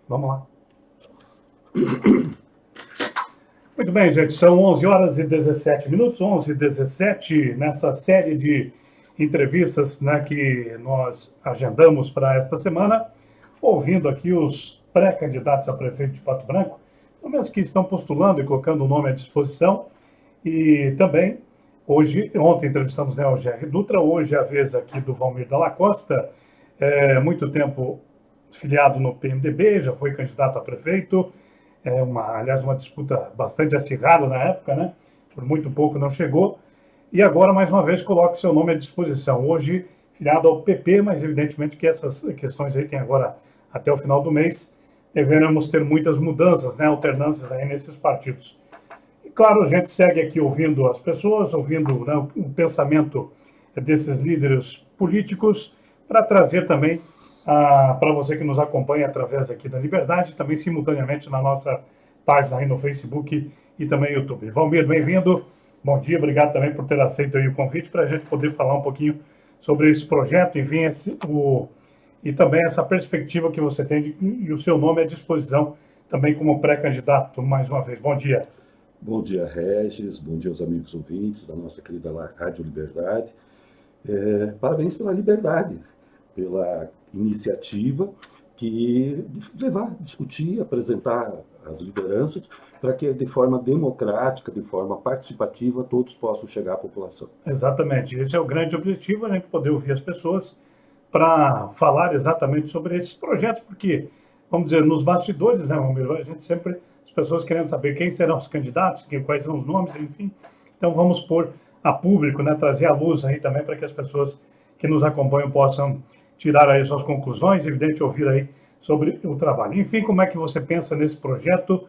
Vamos lá. Muito bem, gente, são 11 horas e 17 minutos, 11 e 17, nessa série de entrevistas, né, que nós agendamos para esta semana, ouvindo aqui os pré-candidatos a prefeito de Pato Branco, pelo menos que estão postulando e colocando o nome à disposição, e também, ontem entrevistamos, né, o Gerry Dutra, hoje é a vez aqui do Valmir Dalla Costa, muito tempo filiado no PMDB, já foi candidato a prefeito, aliás, uma disputa bastante acirrada na época, né? Por muito pouco não chegou. E agora, mais uma vez, coloque seu nome à disposição. Hoje, filiado ao PP, mas evidentemente que essas questões aí tem agora até o final do mês. Deveremos ter muitas mudanças, né? Alternâncias aí nesses partidos. E claro, a gente segue aqui ouvindo as pessoas, ouvindo, né, o pensamento desses líderes políticos, para trazer também para você que nos acompanha através aqui da Liberdade, também simultaneamente na nossa página aí no Facebook e também no YouTube. Valmir, bem-vindo. Bom dia, obrigado também por ter aceito aí o convite para a gente poder falar um pouquinho sobre esse projeto, enfim, e também essa perspectiva que você tem e o seu nome à disposição também como pré-candidato, mais uma vez. Bom dia. Bom dia, Regis. Bom dia aos amigos ouvintes da nossa querida Rádio Liberdade. Parabéns pela liberdade, pela iniciativa de levar, discutir, apresentar as lideranças para que de forma democrática, de forma participativa, todos possam chegar à população. Exatamente. Esse é o grande objetivo, a gente poder ouvir as pessoas para falar exatamente sobre esses projetos, porque, vamos dizer, nos bastidores, né, a gente sempre, as pessoas querendo saber quem serão os candidatos, quais são os nomes, enfim. Então vamos pôr a público, né, trazer à luz aí também para que as pessoas que nos acompanham possam tirar aí suas conclusões, evidente, ouvir aí sobre o trabalho. Enfim, como é que você pensa nesse projeto?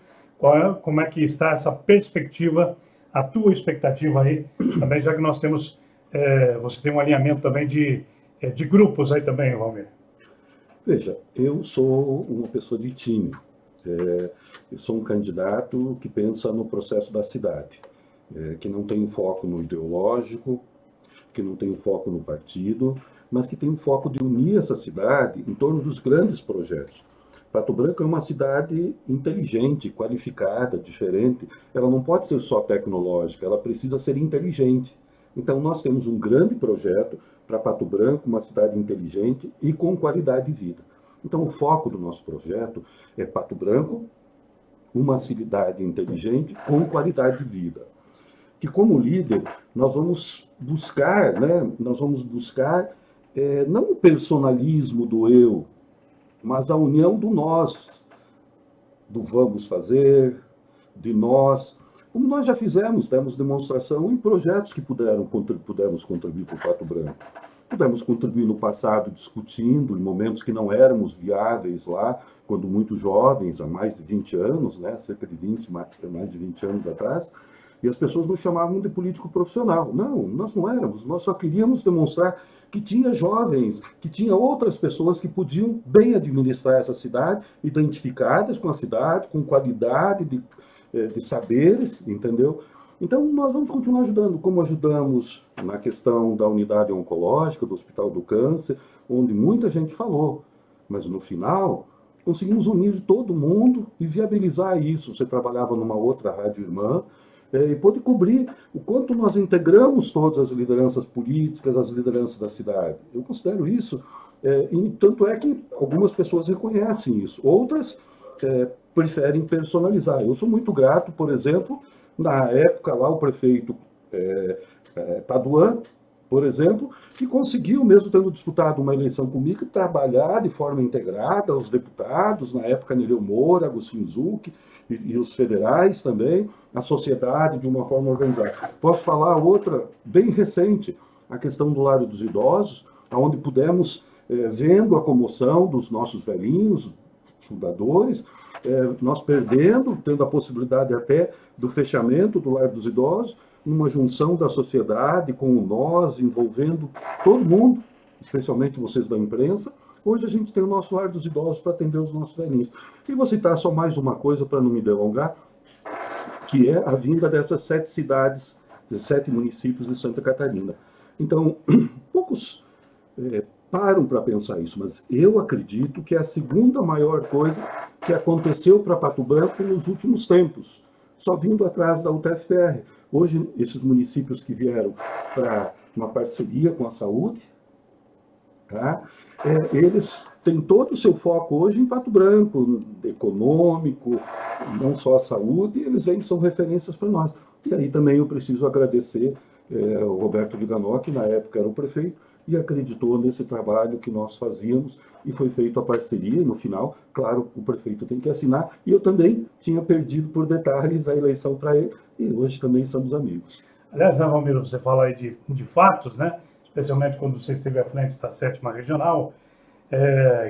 Como é que está essa perspectiva, a tua expectativa aí, também, já que nós temos, você tem um alinhamento também de grupos aí também, Valmir. Veja, eu sou uma pessoa de time. Eu sou um candidato que pensa no processo da cidade, que não tem foco no ideológico, que não tem foco no partido, mas que tem o foco de unir essa cidade em torno dos grandes projetos. Pato Branco é uma cidade inteligente, qualificada, diferente. Ela não pode ser só tecnológica, ela precisa ser inteligente. Então, nós temos um grande projeto para Pato Branco, uma cidade inteligente e com qualidade de vida. Então, o foco do nosso projeto é Pato Branco, uma cidade inteligente com qualidade de vida. Que, como líder, nós vamos buscar, né? Não o personalismo do eu, mas a união do nós, do vamos fazer, de nós, como nós já fizemos, demos demonstração em projetos que pudemos contribuir para o Pato Branco. Pudemos contribuir no passado discutindo, em momentos que não éramos viáveis lá, quando muito jovens, há mais de 20 anos, né, cerca de mais de 20 anos atrás, e as pessoas nos chamavam de político profissional. Não, nós não éramos, nós só queríamos demonstrar que tinha jovens, que tinha outras pessoas que podiam bem administrar essa cidade, identificadas com a cidade, com qualidade de saberes, entendeu? Então, nós vamos continuar ajudando, como ajudamos na questão da unidade oncológica, do Hospital do Câncer, onde muita gente falou, mas no final conseguimos unir todo mundo e viabilizar isso. Você trabalhava numa outra rádio irmã, e pôde cobrir o quanto nós integramos todas as lideranças políticas, as lideranças da cidade. Eu considero isso, e tanto é que algumas pessoas reconhecem isso, outras preferem personalizar. Eu sou muito grato, por exemplo, na época lá o prefeito Paduan, por exemplo, que conseguiu, mesmo tendo disputado uma eleição comigo, trabalhar de forma integrada, os deputados, na época Nereu Moura, Agostinho Zucchi, e os federais também, a sociedade de uma forma organizada. Posso falar outra bem recente, a questão do Lar dos Idosos, onde pudemos, vendo a comoção dos nossos velhinhos, fundadores, nós tendo a possibilidade até do fechamento do Lar dos Idosos, uma junção da sociedade com o nós, envolvendo todo mundo, especialmente vocês da imprensa. Hoje a gente tem o nosso Lar dos Idosos para atender os nossos velhinhos. E vou citar só mais uma coisa para não me delongar, que é a vinda dessas 7 cidades, de 7 municípios de Santa Catarina. Então, poucos param para pensar isso, mas eu acredito que é a segunda maior coisa que aconteceu para Pato Branco nos últimos tempos, só vindo atrás da UTFPR. Hoje, esses municípios que vieram para uma parceria com a saúde, tá? Eles têm todo o seu foco hoje em Pato Branco, econômico, não só a saúde, eles aí são referências para nós. E aí também eu preciso agradecer o Roberto Viganò, que na época era o prefeito, e acreditou nesse trabalho que nós fazíamos, e foi feita a parceria, e no final, claro, o prefeito tem que assinar, e eu também tinha perdido por detalhes a eleição para ele, e hoje também somos amigos. Aliás, né, Valmir, você fala aí de fatos, né? Especialmente quando você esteve à frente da 7ª Regional,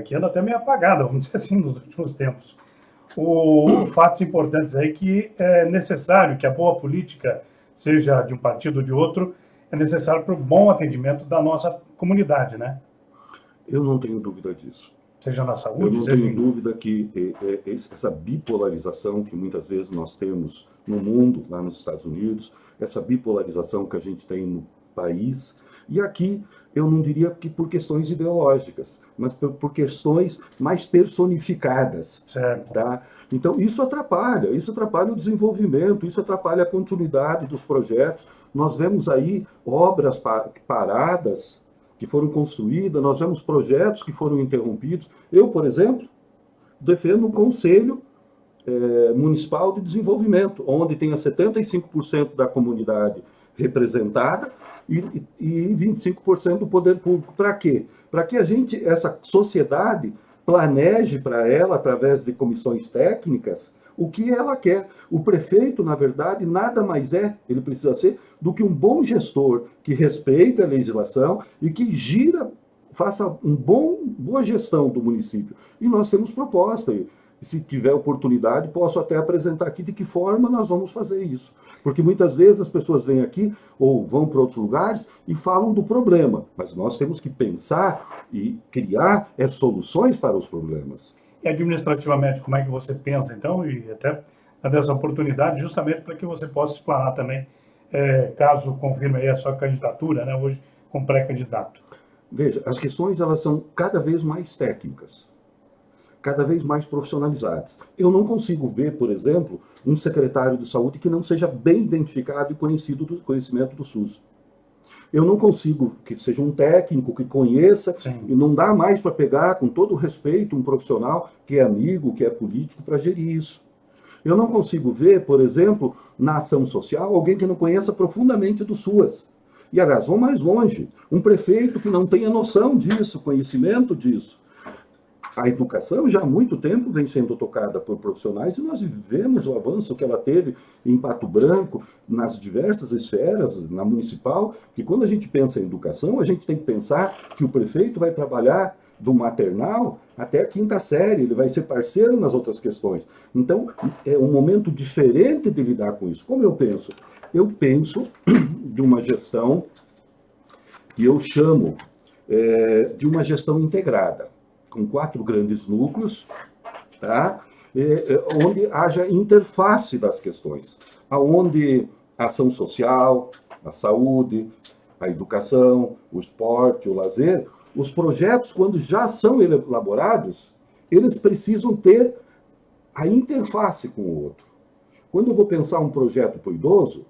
que anda até meio apagada, vamos dizer assim, nos últimos tempos. Fatos importantes aí que é necessário que a boa política, seja de um partido ou de outro, é necessário para o bom atendimento da nossa comunidade, né? Eu não tenho dúvida disso. Seja na saúde, eu não tenho dúvida que essa bipolarização que muitas vezes nós temos no mundo, lá nos Estados Unidos, essa bipolarização que a gente tem no país, e aqui eu não diria que por questões ideológicas, mas por questões mais personificadas. Certo. Tá? Então isso atrapalha o desenvolvimento, isso atrapalha a continuidade dos projetos. Nós vemos aí obras paradas que foram construídas, nós vemos projetos que foram interrompidos. Eu, por exemplo, defendo um conselho municipal de desenvolvimento, onde tenha 75% da comunidade representada e 25% do poder público. Para quê? Para que essa sociedade planeje para ela, através de comissões técnicas, o que ela quer. O prefeito, na verdade, nada mais ele precisa ser do que um bom gestor que respeita a legislação e que faça boa gestão do município. E nós temos proposta. Se tiver oportunidade, posso até apresentar aqui de que forma nós vamos fazer isso. Porque muitas vezes as pessoas vêm aqui ou vão para outros lugares e falam do problema. Mas nós temos que pensar e criar soluções para os problemas. E administrativamente, como é que você pensa, então, e até dessa oportunidade, justamente para que você possa explanar também, caso confirme aí a sua candidatura, né, hoje, como pré-candidato? Veja, as questões elas são cada vez mais técnicas, cada vez mais profissionalizadas. Eu não consigo ver, por exemplo, um secretário de saúde que não seja bem identificado e conhecido do conhecimento do SUS. Eu não consigo que seja um técnico que conheça, Sim. E não dá mais para pegar, com todo respeito, um profissional que é amigo, que é político, para gerir isso. Eu não consigo ver, por exemplo, na ação social, alguém que não conheça profundamente do SUAS. E, aliás, vou mais longe, um prefeito que não tenha noção disso, conhecimento disso. A educação já há muito tempo vem sendo tocada por profissionais e nós vemos o avanço que ela teve em Pato Branco, nas diversas esferas, na municipal, que quando a gente pensa em educação, a gente tem que pensar que o prefeito vai trabalhar do maternal até a 5ª série, ele vai ser parceiro nas outras questões. Então, é um momento diferente de lidar com isso. Como eu penso? Eu penso de uma gestão que eu chamo de uma gestão integrada, com 4 grandes núcleos, tá? Onde haja interface das questões, aonde a ação social, a saúde, a educação, o esporte, o lazer, os projetos, quando já são elaborados, eles precisam ter a interface com o outro. Quando eu vou pensar um projeto para o idoso,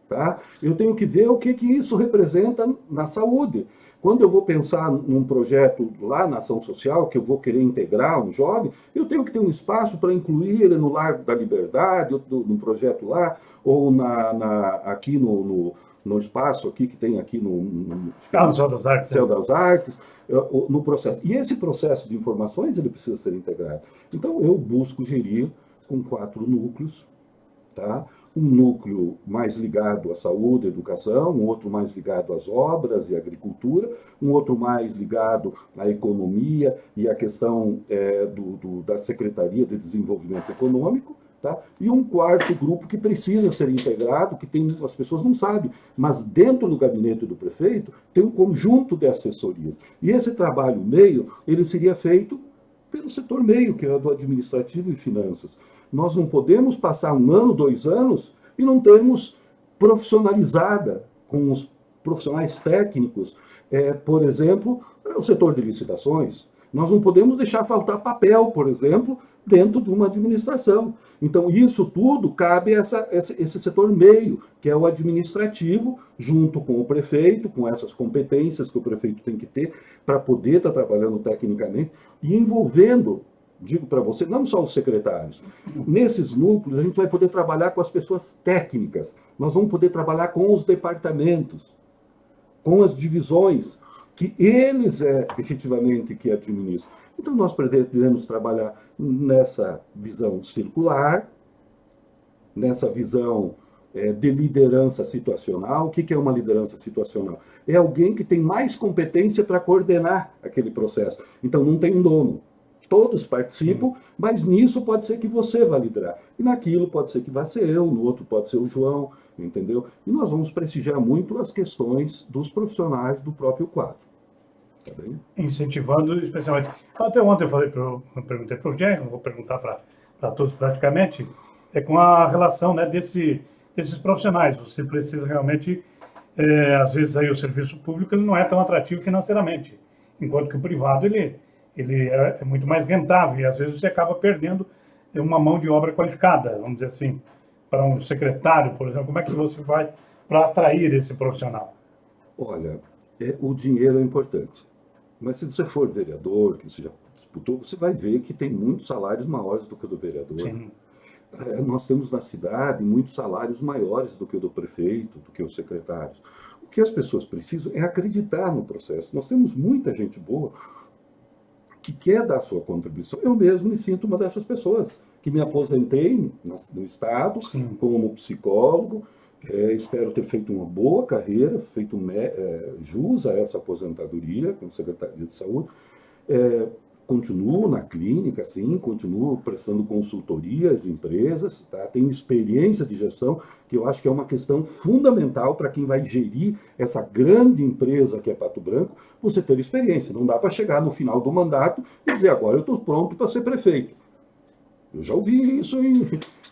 tá? Eu tenho que ver o que isso representa na saúde. Quando eu vou pensar num projeto lá na ação social, que eu vou querer integrar um jovem, eu tenho que ter um espaço para incluir ele no Lar da Liberdade, num projeto lá, ou aqui no espaço aqui que tem aqui no Céu das Artes. Céu das Artes, no processo. E esse processo de informações, ele precisa ser integrado. Então, eu busco gerir com 4 núcleos, tá? Um núcleo mais ligado à saúde e educação, um outro mais ligado às obras e agricultura, um outro mais ligado à economia e à questão da Secretaria de Desenvolvimento Econômico, tá? E um 4º grupo que precisa ser integrado, que as pessoas não sabem, mas dentro do gabinete do prefeito tem um conjunto de assessorias. E esse trabalho meio, ele seria feito pelo setor meio, que é do administrativo e finanças. Nós não podemos passar 1 ano, 2 anos e não termos profissionalizada com os profissionais técnicos, por exemplo, o setor de licitações. Nós não podemos deixar faltar papel, por exemplo, dentro de uma administração. Então, isso tudo cabe a esse setor meio, que é o administrativo, junto com o prefeito, com essas competências que o prefeito tem que ter para poder estar trabalhando tecnicamente e envolvendo, digo para você, não só os secretários. Nesses núcleos, a gente vai poder trabalhar com as pessoas técnicas, nós vamos poder trabalhar com os departamentos, com as divisões, que eles efetivamente que administram. Então, nós pretendemos trabalhar nessa visão circular, nessa visão de liderança situacional. O que é uma liderança situacional? É alguém que tem mais competência para coordenar aquele processo. Então, não tem um dono. Todos participam, mas nisso pode ser que você vá liderar. E naquilo pode ser que vá ser eu, no outro pode ser o João, entendeu? E nós vamos prestigiar muito as questões dos profissionais do próprio quadro. Tá bem? Incentivando especialmente. Até ontem eu perguntei para o Jean, vou perguntar para todos praticamente, com a relação, né, desses profissionais. Você precisa realmente, às vezes aí o serviço público ele não é tão atrativo financeiramente, enquanto que o privado ele é muito mais rentável e às vezes você acaba perdendo uma mão de obra qualificada, vamos dizer assim, para um secretário, por exemplo. Como é que você vai para atrair esse profissional? Olha, o dinheiro é importante. Mas se você for vereador, que você já disputou, você vai ver que tem muitos salários maiores do que o do vereador. Sim. Nós temos na cidade muitos salários maiores do que o do prefeito, do que os secretários. O que as pessoas precisam é acreditar no processo. Nós temos muita gente boa que quer dar a sua contribuição. Eu mesmo me sinto uma dessas pessoas, que me aposentei no Estado, Sim, como psicólogo. Espero ter feito uma boa carreira, feito jus a essa aposentadoria como Secretaria de Saúde. Continuo na clínica, sim, continuo prestando consultoria às empresas, tá? Tenho experiência de gestão, que eu acho que é uma questão fundamental para quem vai gerir essa grande empresa que é Pato Branco, você ter experiência. Não dá para chegar no final do mandato e dizer, agora eu estou pronto para ser prefeito. Eu já ouvi isso em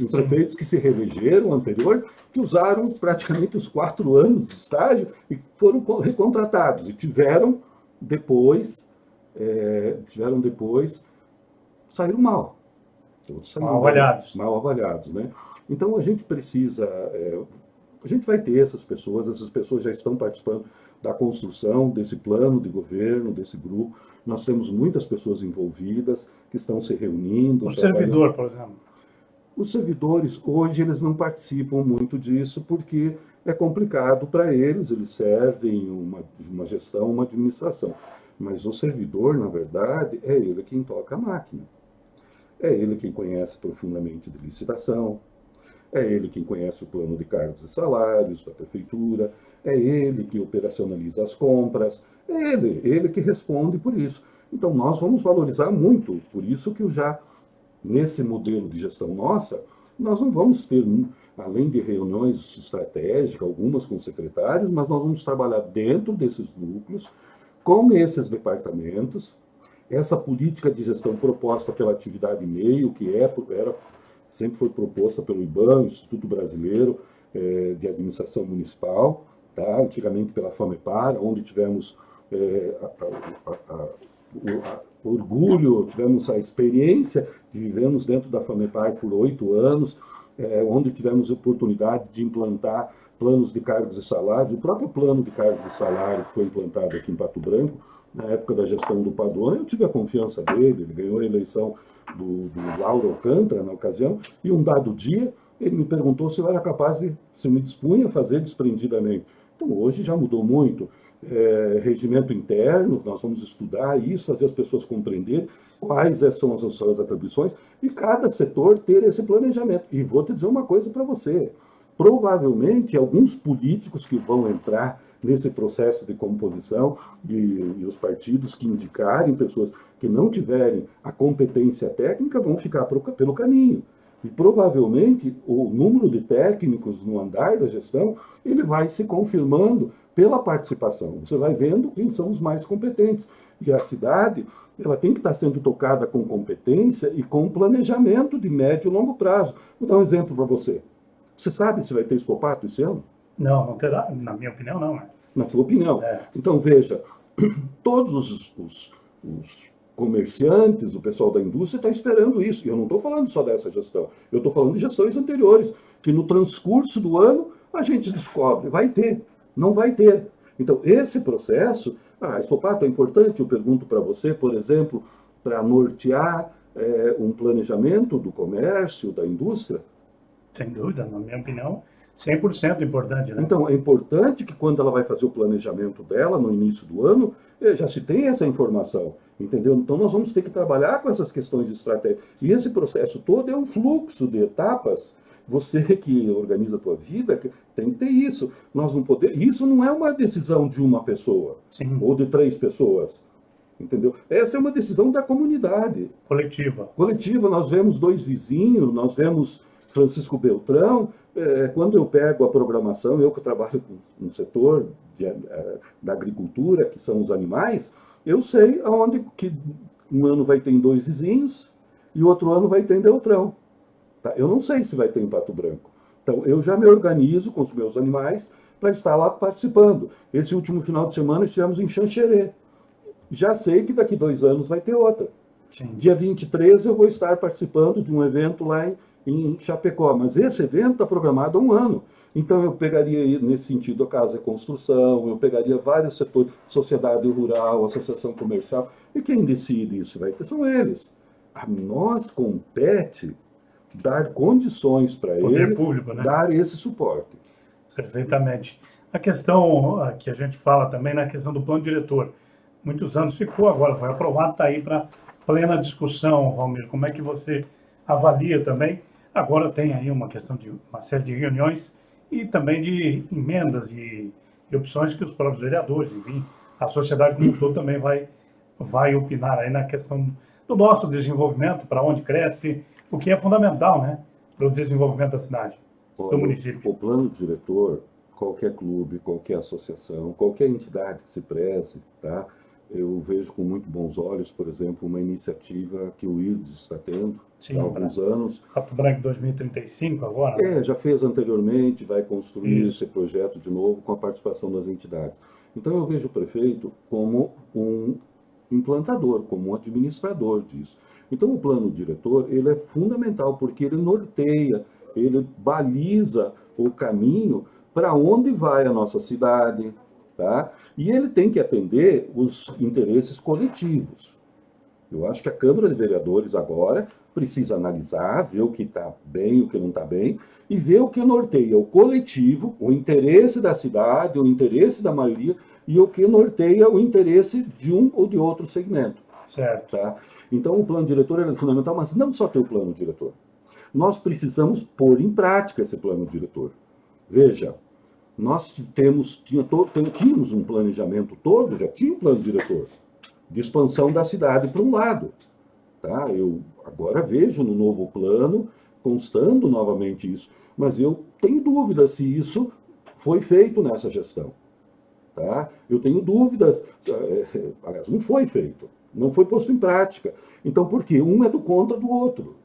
prefeitos que se reelegeram anterior, que usaram praticamente os 4 anos de estágio e foram recontratados e tiveram depois saíram mal. mal avaliados. Mal avaliados, né? Então a gente precisa, a gente vai ter essas pessoas já estão participando da construção desse plano de governo, desse grupo. Nós temos muitas pessoas envolvidas que estão se reunindo. O servidor, por exemplo. Os servidores, hoje, eles não participam muito disso porque é complicado para eles, eles servem uma gestão, uma administração. Mas o servidor, na verdade, é ele quem toca a máquina. É ele quem conhece profundamente de licitação, é ele quem conhece o plano de cargos e salários da prefeitura, é ele que operacionaliza as compras, é ele que responde por isso. Então, nós vamos valorizar muito, por isso que nesse modelo de gestão nossa, nós não vamos ter, além de reuniões estratégicas, algumas com secretários, mas nós vamos trabalhar dentro desses núcleos, com esses departamentos, essa política de gestão proposta pela atividade meio, que sempre foi proposta pelo IBAM, Instituto Brasileiro de Administração Municipal, tá? Antigamente pela FAMEPAR, onde tivemos o orgulho, tivemos a experiência, vivemos dentro da FAMEPAR por 8 anos, onde tivemos a oportunidade de implantar planos de cargos e salários. O próprio plano de cargos e salário que foi implantado aqui em Pato Branco, na época da gestão do Paduan, eu tive a confiança dele, ele ganhou a eleição do Lauro Alcântara na ocasião, e um dado dia ele me perguntou se eu era capaz se eu me dispunha a fazer desprendidamente. Então hoje já mudou muito. Regimento interno, nós vamos estudar isso, fazer as pessoas compreenderem quais são as suas atribuições e cada setor ter esse planejamento. E vou te dizer uma coisa para você, provavelmente alguns políticos que vão entrar nesse processo de composição e os partidos que indicarem pessoas que não tiverem a competência técnica vão ficar pelo caminho. E provavelmente o número de técnicos no andar da gestão ele vai se confirmando pela participação. Você vai vendo quem são os mais competentes. E a cidade ela tem que estar sendo tocada com competência e com planejamento de médio e longo prazo. Vou dar um exemplo para você. Você sabe se vai ter Expopato esse ano? Não, não terá. Na minha opinião, não. Na sua opinião. Então, veja, todos os comerciantes, o pessoal da indústria está esperando isso. E eu não estou falando só dessa gestão, eu estou falando de gestões anteriores, que no transcurso do ano a gente descobre, vai ter, não vai ter. Então, esse processo, Estopato, é importante, eu pergunto para você, por exemplo, para nortear um planejamento do comércio, da indústria. Sem dúvida, na minha opinião, 100% importante, né? Então, é importante que quando ela vai fazer o planejamento dela, no início do ano, já se tenha essa informação, entendeu? Então, nós vamos ter que trabalhar com essas questões de estratégia. E esse processo todo é um fluxo de etapas. Você que organiza a tua vida tem que ter isso. Nós não podemos. Isso não é uma decisão de uma pessoa, Sim. Ou de 3 pessoas, entendeu? Essa é uma decisão da comunidade. Coletiva. Coletiva, nós vemos 2 vizinhos, nós vemos Francisco Beltrão. Quando eu pego a programação, eu que trabalho no setor da agricultura, que são os animais, eu sei aonde que um ano vai ter em 2 vizinhos e outro ano vai ter em Beltrão. Tá? Eu não sei se vai ter em Pato Branco. Então, eu já me organizo com os meus animais para estar lá participando. Esse último final de semana estivemos em Xanxerê. Já sei que daqui 2 anos vai ter outra. Sim. Dia 23 eu vou estar participando de um evento lá em Chapecó, mas esse evento está programado há 1 ano. Então eu pegaria, nesse sentido, a Casa de Construção, eu pegaria vários setores, sociedade rural, associação comercial, e quem decide isso são eles. A nós compete dar condições para ele, público, né? dar esse suporte. Perfeitamente. A questão que a gente fala também na questão do plano diretor, muitos anos ficou, agora foi aprovado, está aí para plena discussão, Valmir. Como é que você avalia também? Agora tem aí uma questão de uma série de reuniões e também de emendas e opções que os próprios vereadores, enfim, a sociedade como um todo também vai opinar aí na questão do nosso desenvolvimento, para onde cresce, o que é fundamental, né, para o desenvolvimento da cidade, do município. O plano diretor, qualquer clube, qualquer associação, qualquer entidade que se preze, tá? Eu vejo com muito bons olhos, por exemplo, uma iniciativa que o IRDS está tendo há alguns anos. Pato Branco 2035 agora? Né? Já fez anteriormente, vai construir esse projeto de novo com a participação das entidades. Então eu vejo o prefeito como um implantador, como um administrador disso. Então o plano diretor, ele é fundamental porque ele norteia, ele baliza o caminho para onde vai a nossa cidade, tá? E ele tem que atender os interesses coletivos. Eu acho que a Câmara de Vereadores agora precisa analisar, ver o que está bem, o que não está bem, e ver o que norteia o coletivo, o interesse da cidade, o interesse da maioria, e o que norteia o interesse de um ou de outro segmento. Certo. Tá? Então, o plano diretor é fundamental, mas não só ter o plano diretor. Nós precisamos pôr em prática esse plano diretor. Veja, nós tínhamos um planejamento todo, já tinha um plano diretor de expansão da cidade para um lado. Tá? Eu agora vejo no novo plano, constando novamente isso, mas eu tenho dúvidas se isso foi feito nessa gestão. Tá? Eu tenho dúvidas, aliás, não foi feito, não foi posto em prática. Então, por quê? Um é do contra do outro.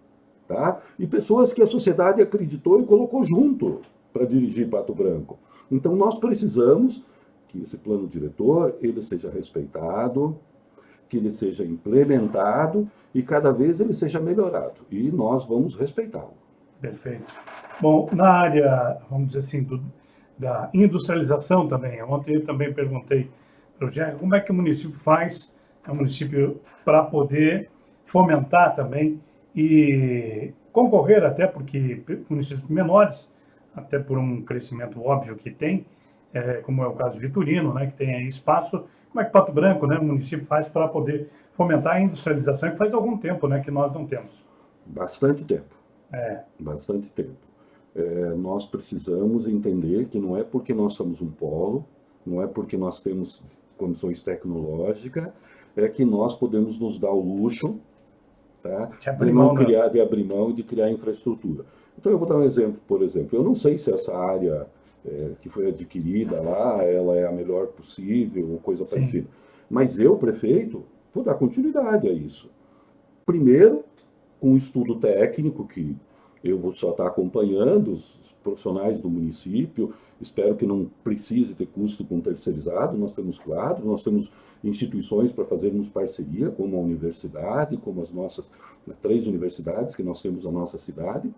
Tá? E pessoas que a sociedade acreditou e colocou junto para dirigir Pato Branco. Então, nós precisamos que esse plano diretor ele seja respeitado, que ele seja implementado e cada vez ele seja melhorado. E nós vamos respeitá-lo. Perfeito. Bom, na área, vamos dizer assim, da industrialização também, ontem eu também perguntei para o Gerry como é que o município faz, para poder fomentar também e concorrer até, porque municípios menores, até por um crescimento óbvio que tem, como é o caso de Vitorino, né, que tem aí espaço. Como é que Pato Branco, né, o município faz para poder fomentar a industrialização, que faz algum tempo, né, que nós não temos? Bastante tempo. Bastante tempo. Nós precisamos entender que não é porque nós somos um polo, não é porque nós temos condições tecnológicas, que nós podemos nos dar o luxo, tá, de abrir mão e de criar infraestrutura. Então eu vou dar um exemplo, por exemplo, eu não sei se essa área que foi adquirida lá, ela é a melhor possível, ou coisa parecida. Mas eu, prefeito, vou dar continuidade a isso. Primeiro, com um estudo técnico, que eu vou só estar acompanhando os profissionais do município, espero que não precise ter custo com terceirizado, nós temos quadros, nós temos instituições para fazermos parceria, como a universidade, como as nossas 3 universidades que nós temos na nossa cidade,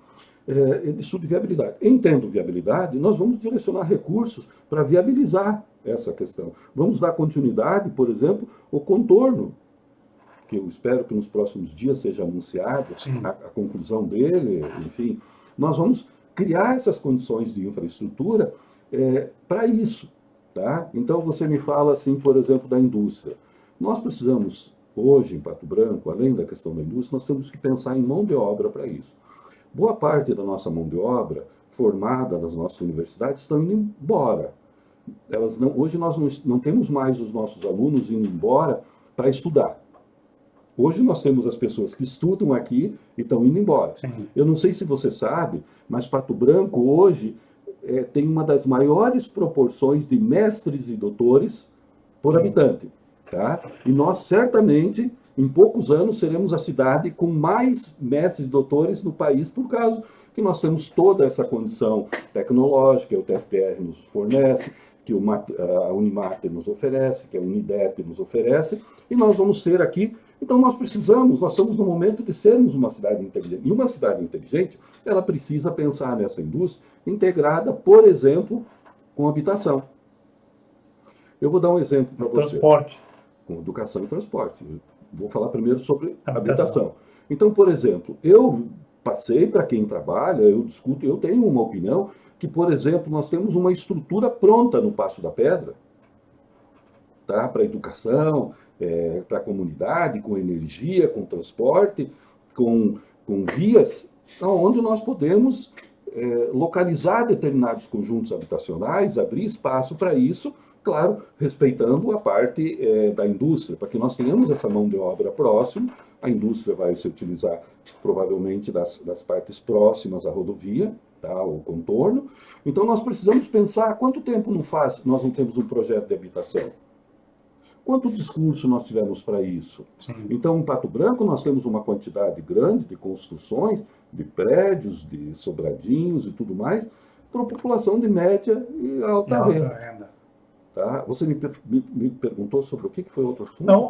de estudo de viabilidade. Em tendo viabilidade, nós vamos direcionar recursos para viabilizar essa questão. Vamos dar continuidade, por exemplo, ao contorno, que eu espero que nos próximos dias seja anunciado a conclusão dele, enfim. Nós vamos criar essas condições de infraestrutura para isso. Tá? Então, você me fala, assim, por exemplo, da indústria. Nós precisamos, hoje, em Pato Branco, além da questão da indústria, nós temos que pensar em mão de obra para isso. Boa parte da nossa mão de obra formada nas nossas universidades estão indo embora. Hoje nós não temos mais os nossos alunos indo embora para estudar. Hoje nós temos as pessoas que estudam aqui e estão indo embora. Sim. Eu não sei se você sabe, mas Pato Branco hoje tem uma das maiores proporções de mestres e doutores por habitante. Tá? E nós certamente, em poucos anos, seremos a cidade com mais mestres e doutores no país, por causa que nós temos toda essa condição tecnológica, que o TFPR nos fornece, que a Unimater nos oferece, que a Unidep nos oferece, e nós vamos ter aqui. Então nós estamos no momento de sermos uma cidade inteligente. E uma cidade inteligente, ela precisa pensar nessa indústria integrada, por exemplo, com habitação. Eu vou dar um exemplo para você. Transporte. Com educação e transporte. Vou falar primeiro sobre habitação. Então, por exemplo, eu passei para quem trabalha, eu discuto, eu tenho uma opinião que, por exemplo, nós temos uma estrutura pronta no Passo da Pedra, tá? Para educação, para a comunidade, com energia, com transporte, com vias, onde nós podemos localizar determinados conjuntos habitacionais, abrir espaço para isso, claro, respeitando a parte da indústria, para que nós tenhamos essa mão de obra próxima. A indústria vai se utilizar provavelmente das partes próximas à rodovia, tá, o contorno. Então nós precisamos pensar quanto tempo nós não temos um projeto de habitação. Quanto discurso nós tivemos para isso? Sim. Então, em Pato Branco, nós temos uma quantidade grande de construções, de prédios, de sobradinhos e tudo mais, para a população de média e alta renda. Tá? Você me perguntou sobre o que foi outro assunto? Não,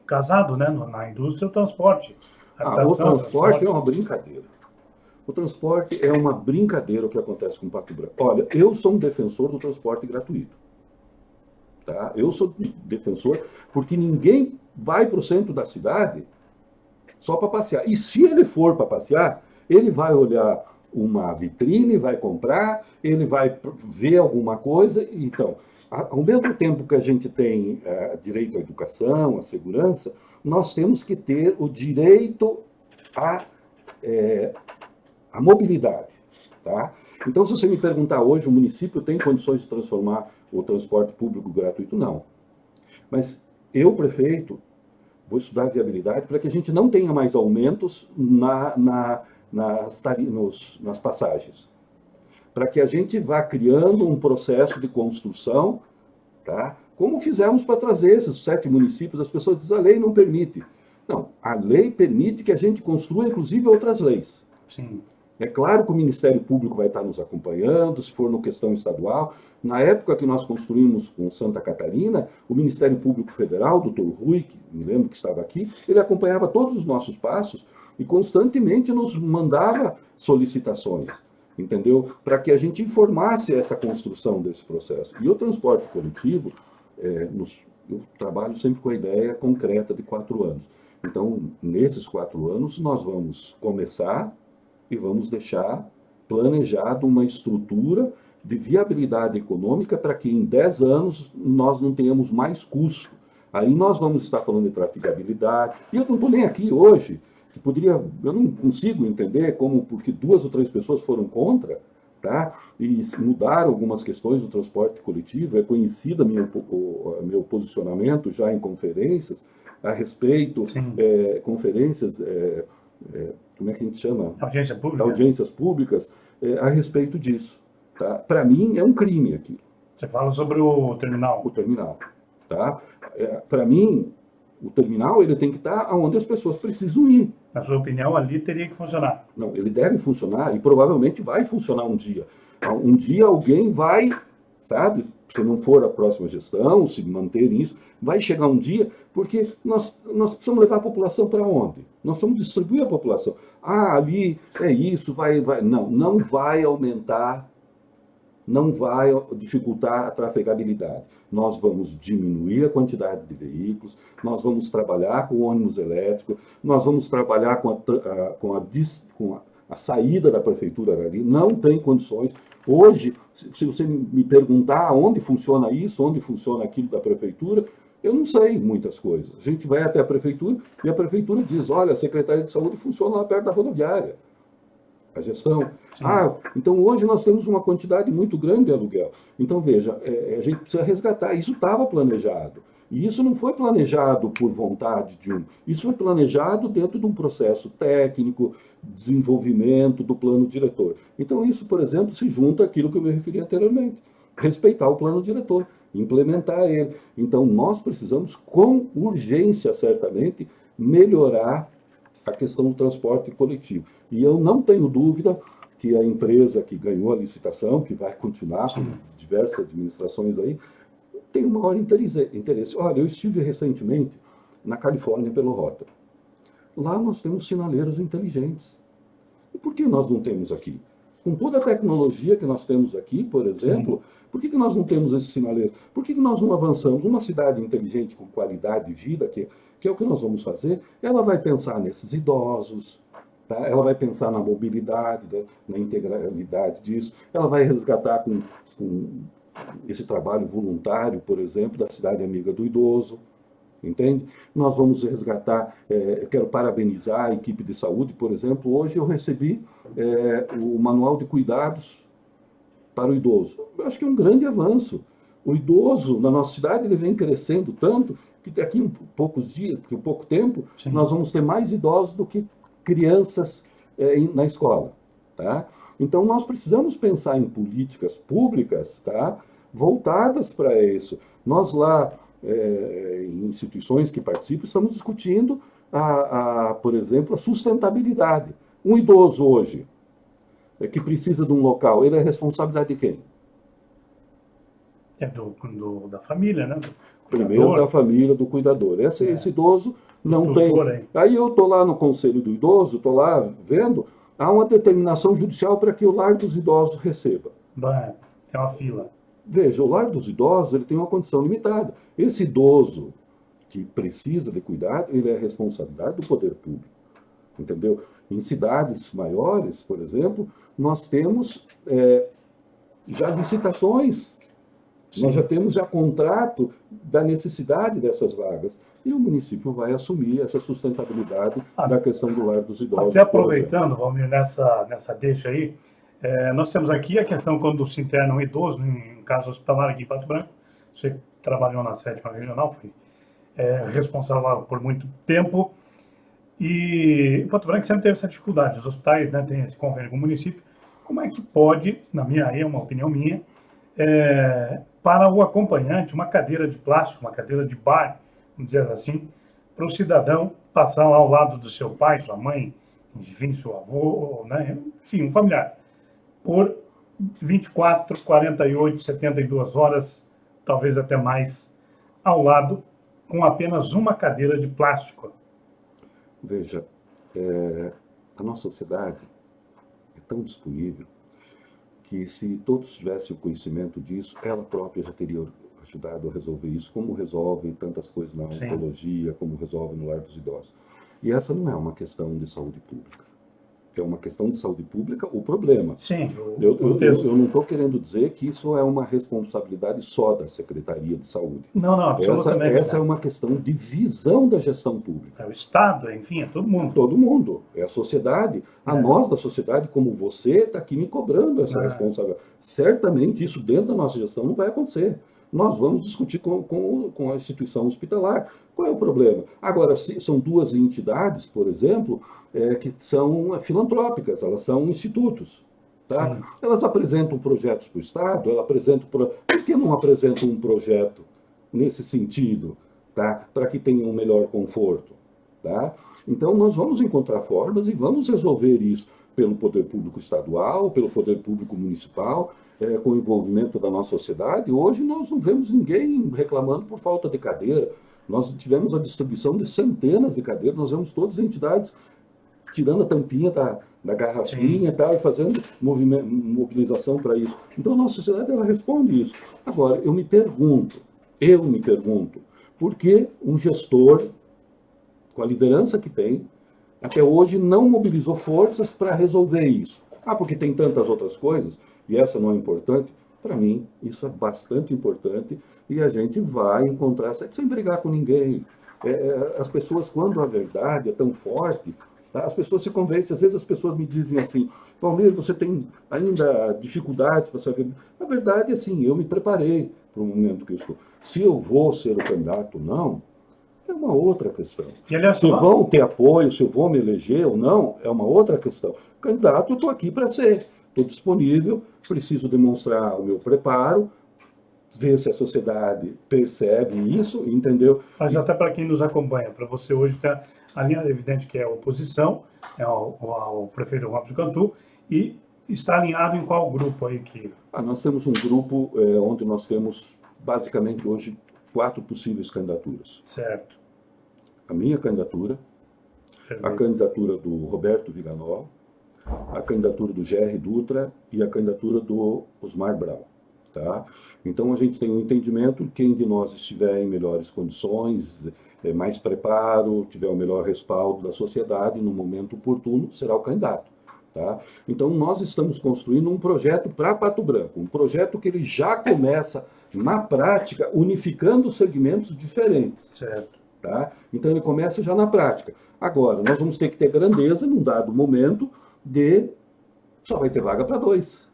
casado, né? Na indústria, o transporte. O transporte é uma brincadeira. O transporte é uma brincadeira o que acontece com Pato Branco. Olha, eu sou um defensor do transporte gratuito. Tá? Eu sou defensor porque ninguém vai para o centro da cidade só para passear. E se ele for para passear, ele vai olhar uma vitrine, vai comprar, ele vai ver alguma coisa. Então, ao mesmo tempo que a gente tem direito à educação, à segurança, nós temos que ter o direito à mobilidade. Tá? Então, se você me perguntar hoje, o município tem condições de transformar o transporte público gratuito? Não. Mas eu, prefeito, vou estudar a viabilidade para que a gente não tenha mais aumentos nas passagens. Para que a gente vá criando um processo de construção, tá? Como fizemos para trazer esses 7 municípios. As pessoas dizem, a lei não permite. Não, a lei permite que a gente construa, inclusive, outras leis. Sim. É claro que o Ministério Público vai estar nos acompanhando, se for no questão estadual. Na época que nós construímos com Santa Catarina, o Ministério Público Federal, o doutor Rui, que me lembro que estava aqui, ele acompanhava todos os nossos passos e constantemente nos mandava solicitações, entendeu? Para que a gente informasse essa construção desse processo. E o transporte coletivo, eu trabalho sempre com a ideia concreta de 4 anos. Então, nesses 4 anos, nós vamos começar e vamos deixar planejado uma estrutura de viabilidade econômica para que em 10 anos nós não tenhamos mais custo. Aí nós vamos estar falando de trafegabilidade. E eu não estou nem aqui hoje, eu não consigo entender porque 2 ou 3 pessoas foram contra, tá? E mudaram algumas questões do transporte coletivo. É conhecido meu posicionamento já em conferências a respeito, conferências... como é que a gente chama? Audiências públicas, a respeito disso. Tá? Para mim, é um crime aqui. Você fala sobre o terminal. O terminal. Tá? Para mim, o terminal ele tem que estar onde as pessoas precisam ir. Na sua opinião, ali teria que funcionar? Não, ele deve funcionar e provavelmente vai funcionar um dia. Um dia alguém vai, sabe, se não for a próxima gestão, se manter isso, vai chegar um dia, porque nós precisamos levar a população para onde? Nós vamos distribuir a população. Ah, ali é isso, vai. Não, não vai aumentar, não vai dificultar a trafegabilidade. Nós vamos diminuir a quantidade de veículos, nós vamos trabalhar com ônibus elétrico, nós vamos trabalhar com a saída da prefeitura ali. Não tem condições. Hoje, se você me perguntar onde funciona isso, onde funciona aquilo da prefeitura, eu não sei muitas coisas. A gente vai até a prefeitura e a prefeitura diz, olha, a Secretaria de Saúde funciona lá perto da rodoviária. A gestão. Sim. Então hoje nós temos uma quantidade muito grande de aluguel. Então, veja, a gente precisa resgatar. Isso estava planejado. E isso não foi planejado por vontade de um. Isso foi planejado dentro de um processo técnico, desenvolvimento do plano diretor. Então, isso, por exemplo, se junta àquilo que eu me referi anteriormente. Respeitar o plano diretor, implementar ele. Então, nós precisamos, com urgência, certamente, melhorar a questão do transporte coletivo. E eu não tenho dúvida que a empresa que ganhou a licitação, que vai continuar com diversas administrações aí, tem o maior interesse. Olha, eu estive recentemente na Califórnia pelo Rota. Lá nós temos sinaleiros inteligentes. E por que nós não temos aqui? Com toda a tecnologia que nós temos aqui, por exemplo, por que nós não temos esse sinaleiro? Por que nós não avançamos? Uma cidade inteligente com qualidade de vida, que é o que nós vamos fazer, ela vai pensar nesses idosos, tá? Ela vai pensar na mobilidade, na integralidade disso, ela vai resgatar com esse trabalho voluntário, por exemplo, da Cidade Amiga do Idoso, entende? Nós vamos resgatar, eu quero parabenizar a equipe de saúde, por exemplo, hoje eu recebi o manual de cuidados para o idoso. Eu acho que é um grande avanço. O idoso, na nossa cidade, ele vem crescendo tanto que daqui a poucos dias, porque pouco tempo, sim, nós vamos ter mais idosos do que crianças na escola, tá? Então, nós precisamos pensar em políticas públicas, tá, voltadas para isso. Nós lá, em instituições que participam, estamos discutindo, por exemplo, a sustentabilidade. Um idoso hoje, que precisa de um local, ele é responsabilidade de quem? É da família, né? Primeiro da família, do cuidador. Esse idoso não tem... Aí eu estou lá no Conselho do Idoso, estou lá vendo, há uma determinação judicial para que o lar dos idosos receba. Tem uma fila. Veja, o lar dos idosos ele tem uma condição limitada. Esse idoso que precisa de cuidado, ele é responsabilidade do poder público. Entendeu? Em cidades maiores, por exemplo, nós temos já licitações. Sim. Nós já temos contrato da necessidade dessas vagas. E o município vai assumir essa sustentabilidade da questão do lar dos idosos. Até aproveitando, Valmir, nessa deixa aí, nós temos aqui a questão quando se interna um idoso, em caso hospitalar aqui em Pato Branco. Você trabalhou na 7ª Regional, foi responsável lá por muito tempo. E Pato Branco sempre teve essa dificuldade. Os hospitais, né, têm esse convênio com o município. Como é que pode, uma opinião minha, para o acompanhante, uma cadeira de plástico, uma cadeira de bar, vamos dizer assim, para o cidadão passar lá ao lado do seu pai, sua mãe, enfim, seu avô, né, enfim, um familiar, por 24, 48, 72 horas, talvez até mais, ao lado, com apenas uma cadeira de plástico? Veja, a nossa sociedade é tão disponível que se todos tivessem o conhecimento disso, ela própria já teria ajudado a resolver isso, como resolve tantas coisas na oncologia, como resolve no lar dos idosos. E essa não é uma questão de saúde pública. É uma questão de saúde pública o problema. Sim, eu não estou querendo dizer que isso é uma responsabilidade só da Secretaria de Saúde. Não, absolutamente. Essa é uma questão de visão da gestão pública. É o Estado, enfim, é todo mundo. Todo mundo. É a sociedade. Nós da sociedade, como você, está aqui me cobrando essa responsabilidade. Certamente isso dentro da nossa gestão não vai acontecer. Nós vamos discutir com a instituição hospitalar. Qual é o problema? Agora, são duas entidades, por exemplo, que são filantrópicas, elas são institutos. Tá? Elas apresentam projetos para o Estado, por que não apresentam um projeto nesse sentido, tá? Para que tenham um melhor conforto? Tá? Então, nós vamos encontrar formas e vamos resolver isso. pelo poder público estadual, pelo poder público municipal, com o envolvimento da nossa sociedade. Hoje nós não vemos ninguém reclamando por falta de cadeira. Nós tivemos a distribuição de centenas de cadeiras, nós vemos todas as entidades tirando a tampinha da garrafinha e tal, e fazendo mobilização para isso. Então a nossa sociedade, ela responde isso. Agora, eu me pergunto, por que um gestor, com a liderança que tem, até hoje não mobilizou forças para resolver isso? Ah, porque tem tantas outras coisas, e essa não é importante? Para mim, isso é bastante importante, e a gente vai encontrar, sem brigar com ninguém. As pessoas, quando a verdade é tão forte, tá, as pessoas se convencem. Às vezes as pessoas me dizem assim: Valmir, você tem ainda dificuldades para saber? Na verdade, assim, eu me preparei para o momento que eu estou. Se eu vou ser o candidato ou não, é uma outra questão. Se vão ter apoio, se eu vou me eleger ou não, é uma outra questão. Candidato, eu estou aqui para ser. Estou disponível, preciso demonstrar o meu preparo, ver se a sociedade percebe isso, entendeu? Mas até para quem nos acompanha, para você hoje está a linha evidente que é a oposição, é ao prefeito Robson Cantu, e está alinhado em qual grupo aí que... Nós temos um grupo onde nós temos, basicamente, hoje, 4 possíveis candidaturas. Certo. A minha candidatura, a candidatura do Roberto Viganò, a candidatura do G.R. Dutra e a candidatura do Osmar Brau. Tá? Então, a gente tem um entendimento que quem de nós estiver em melhores condições, mais preparo, tiver o melhor respaldo da sociedade, no momento oportuno, será o candidato. Tá? Então, nós estamos construindo um projeto para Pato Branco, um projeto que ele já começa, na prática, unificando segmentos diferentes. Certo. Tá? Então, ele começa já na prática. Agora, nós vamos ter que ter grandeza, num dado momento, só vai ter vaga para 2.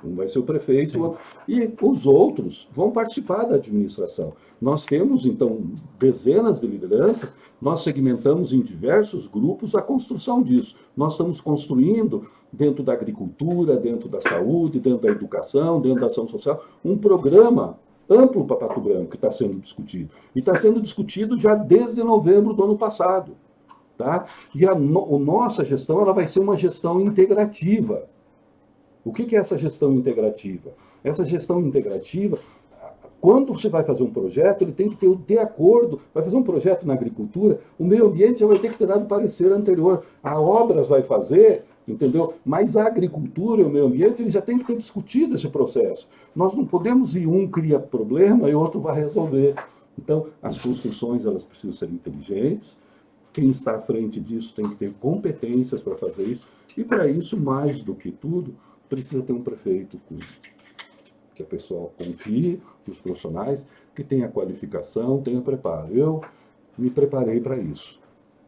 Um vai ser o prefeito, e os outros vão participar da administração. Nós temos, então, dezenas de lideranças, nós segmentamos em diversos grupos a construção disso. Nós estamos construindo, dentro da agricultura, dentro da saúde, dentro da educação, dentro da ação social, um programa amplo para Pato Branco que está sendo discutido. E está sendo discutido já desde novembro do ano passado. Tá? E a nossa gestão, ela vai ser uma gestão integrativa. O que é essa gestão integrativa? Essa gestão integrativa, quando você vai fazer um projeto, ele tem que ter de acordo, vai fazer um projeto na agricultura, o meio ambiente já vai ter que ter dado parecer anterior, a obras vai fazer, entendeu? Mas a agricultura e o meio ambiente, eles já têm que ter discutido esse processo. Nós não podemos ir, um cria problema e outro vai resolver. Então, as construções, elas precisam ser inteligentes, quem está à frente disso tem que ter competências para fazer isso, e para isso, mais do que tudo, precisa ter um prefeito que a pessoa confie, que os profissionais, que tenha qualificação, tenha preparo. Eu me preparei para isso.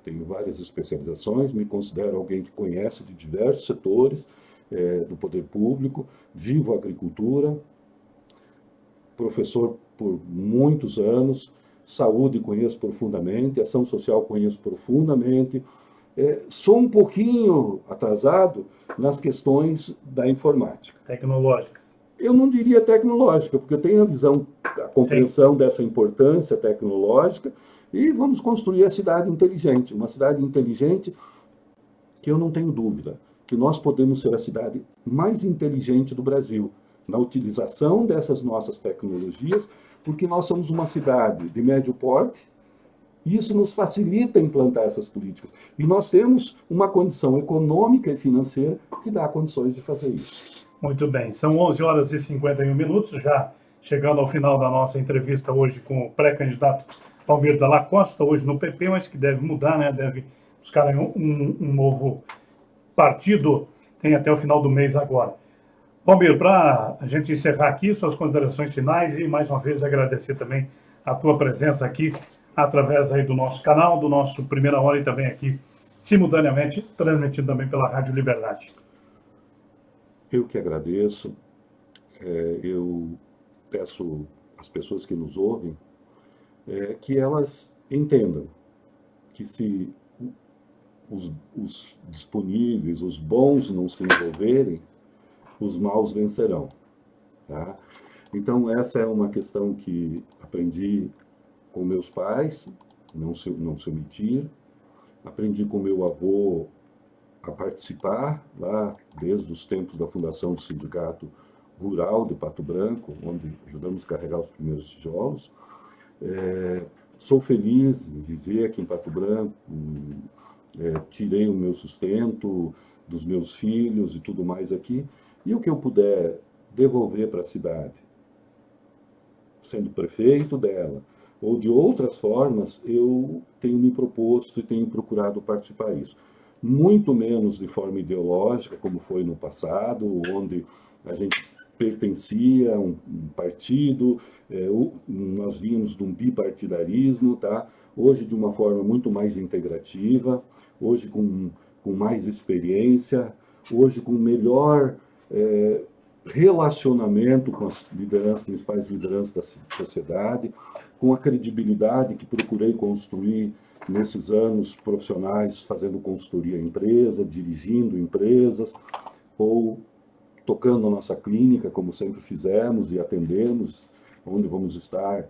Tenho várias especializações, me considero alguém que conhece de diversos setores do poder público, vivo a agricultura, professor por muitos anos, saúde conheço profundamente, ação social conheço profundamente, sou um pouquinho atrasado nas questões da informática. Tecnológicas. Eu não diria tecnológica, porque eu tenho a visão, a compreensão dessa importância tecnológica, e vamos construir a cidade inteligente. Uma cidade inteligente que eu não tenho dúvida, que nós podemos ser a cidade mais inteligente do Brasil, na utilização dessas nossas tecnologias, porque nós somos uma cidade de médio porte, e isso nos facilita implantar essas políticas. E nós temos uma condição econômica e financeira que dá condições de fazer isso. Muito bem, são 11 horas e 51 minutos, já chegando ao final da nossa entrevista hoje com o pré-candidato Valmir Dalla Costa, hoje no PP, mas que deve mudar, né? Deve buscar um novo partido, tem até o final do mês agora. Valmir, para a gente encerrar aqui, suas considerações finais e, mais uma vez, agradecer também a tua presença aqui, através aí do nosso canal, do nosso Primeira Hora e também aqui, simultaneamente, transmitido também pela Rádio Liberdade. Eu que agradeço. Eu peço às pessoas que nos ouvem que elas entendam que se os disponíveis, os bons não se envolverem, os maus vencerão. Tá? Então, essa é uma questão que aprendi com meus pais, não se omitir. Aprendi com meu avô a participar lá desde os tempos da fundação do Sindicato Rural de Pato Branco, onde ajudamos a carregar os primeiros tijolos. Sou feliz em viver aqui em Pato Branco, tirei o meu sustento dos meus filhos e tudo mais aqui, e o que eu puder devolver para a cidade, sendo prefeito dela, ou de outras formas, eu tenho me proposto e tenho procurado participar disso. Muito menos de forma ideológica, como foi no passado, onde a gente pertencia a um partido, nós vínhamos de um bipartidarismo, tá? Hoje de uma forma muito mais integrativa, hoje com mais experiência, hoje com melhor relacionamento com as principais lideranças da sociedade, com a credibilidade que procurei construir nesses anos profissionais, fazendo consultoria em empresa, dirigindo empresas, ou tocando a nossa clínica, como sempre fizemos, e atendemos, onde vamos estar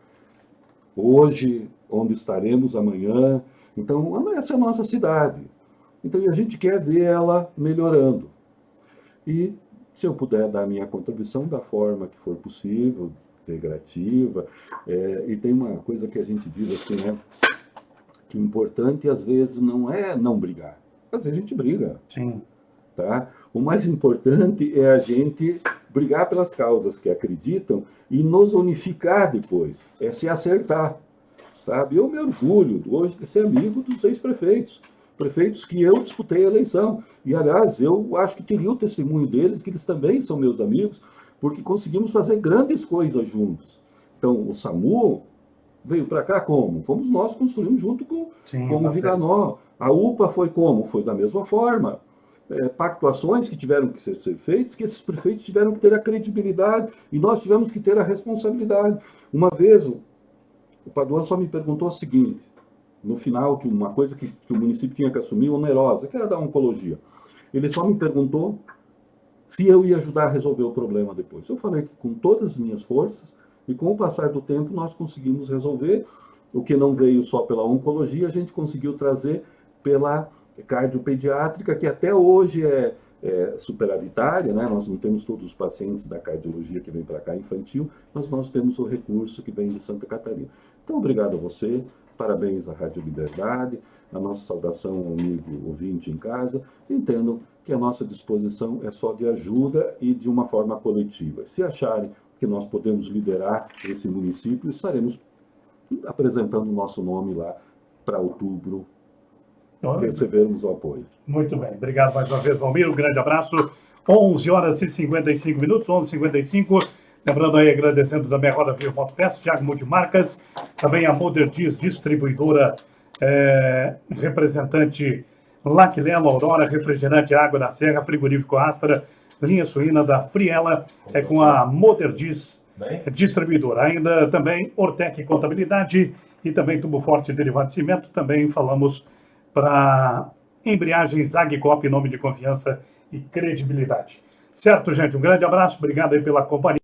hoje, onde estaremos amanhã. Então, essa é a nossa cidade. Então, a gente quer ver ela melhorando. E, se eu puder dar a minha contribuição da forma que for possível, integrativa, e tem uma coisa que a gente diz assim, né, que o importante, às vezes, não é não brigar. Às vezes a gente briga. Sim. Tá? O mais importante é a gente brigar pelas causas que acreditam e nos unificar depois, é se acertar, sabe? Eu me orgulho hoje de ser amigo dos ex-prefeitos, prefeitos que eu disputei a eleição, e aliás, eu acho que teria o testemunho deles, que eles também são meus amigos, porque conseguimos fazer grandes coisas juntos. Então, o SAMU veio para cá como? Fomos nós que construímos junto com o Viganó. A UPA foi como? Foi da mesma forma. Pactuações que tiveram que ser feitas, que esses prefeitos tiveram que ter a credibilidade e nós tivemos que ter a responsabilidade. Uma vez, o Paduan só me perguntou o seguinte, no final de uma coisa que o município tinha que assumir, onerosa, que era da oncologia. Ele só me perguntou se eu ia ajudar a resolver o problema depois. Eu falei que com todas as minhas forças, e com o passar do tempo nós conseguimos resolver. O que não veio só pela oncologia, a gente conseguiu trazer pela cardiopediátrica, que até hoje é superavitária, né? Nós não temos todos os pacientes da cardiologia que vem para cá infantil, mas nós temos o recurso que vem de Santa Catarina. Então, obrigado a você, parabéns à Rádio Liberdade, a nossa saudação ao amigo ouvinte em casa. Entendo que a nossa disposição é só de ajuda e de uma forma coletiva. Se acharem que nós podemos liderar esse município, estaremos apresentando o nosso nome lá para outubro, recebermos o apoio. Muito bem, obrigado mais uma vez, Valmir, um grande abraço. 11 horas e 55 minutos, 11h55. Lembrando aí, agradecendo também a Roda Viva Motopest, Thiago Multimarcas, também a Moderdiz Distribuidora, representante Laquilema, Aurora, Refrigerante Água da Serra, Frigorífico Astra, linha suína da Friela, com a Moderdiz Distribuidora. Ainda também Ortec Contabilidade e também Tubo Forte Derivado de Cimento. Também falamos para embreagens Agcop, nome de confiança e credibilidade. Certo, gente? Um grande abraço, obrigado aí pela companhia.